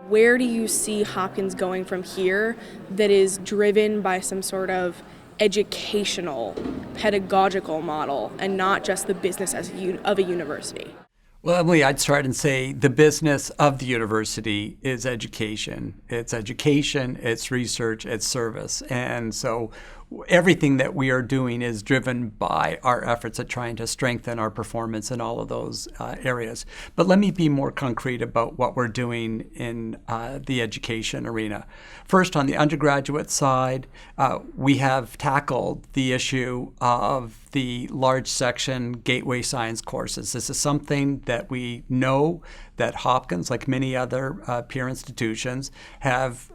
Where do you see Hopkins going from here that is driven by some sort of educational, pedagogical model and not just the business of a university? Well, Emily, I'd start and say the business of the university is education. It's education, it's research, it's service. And so everything that we are doing is driven by our efforts at trying to strengthen our performance in all of those areas. But let me be more concrete about what we're doing in the education arena. First, on the undergraduate side, we have tackled the issue of the large section gateway science courses. This is something that we know that Hopkins, like many other peer institutions, have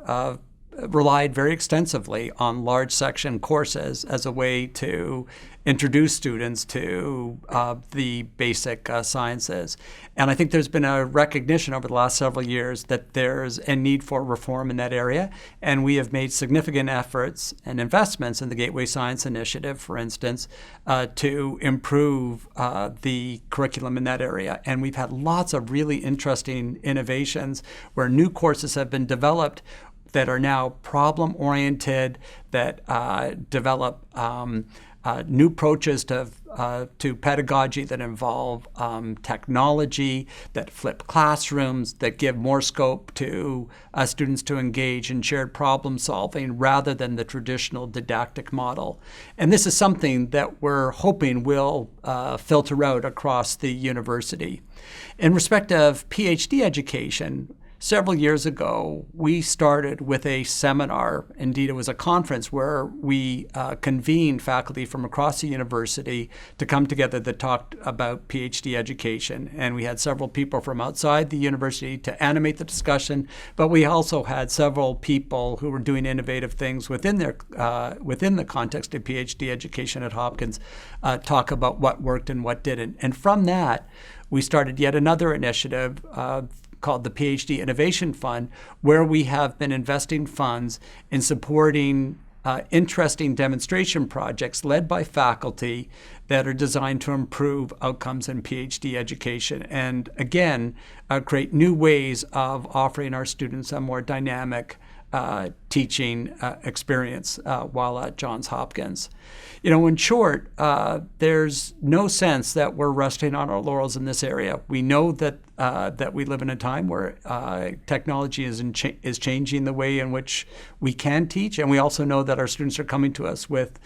relied very extensively on large section courses as a way to introduce students to the basic sciences. And I think there's been a recognition over the last several years that there's a need for reform in that area. And we have made significant efforts and investments in the Gateway Science Initiative, for instance, to improve the curriculum in that area. And we've had lots of really interesting innovations where new courses have been developed that are now problem-oriented, that develop new approaches to pedagogy that involve technology, that flip classrooms, that give more scope to students to engage in shared problem solving rather than the traditional didactic model. And this is something that we're hoping will filter out across the university. In respect of PhD education, several years ago, we started with a seminar. Indeed, it was a conference where we convened faculty from across the university to come together that talked about PhD education. And we had several people from outside the university to animate the discussion, but we also had several people who were doing innovative things within the context of PhD education at Hopkins talk about what worked and what didn't. And from that, we started yet another initiative called the PhD Innovation Fund, where we have been investing funds in supporting interesting demonstration projects led by faculty that are designed to improve outcomes in PhD education and, again, create new ways of offering our students a more dynamic teaching experience while at Johns Hopkins. In short, there's no sense that we're resting on our laurels in this area. We know that we live in a time where technology is changing the way in which we can teach, and we also know that our students are coming to us with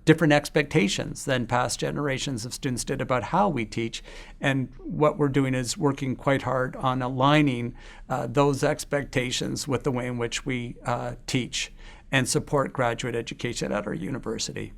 different expectations than past generations of students did about how we teach. And what we're doing is working quite hard on aligning those expectations with the way in which we teach and support graduate education at our university.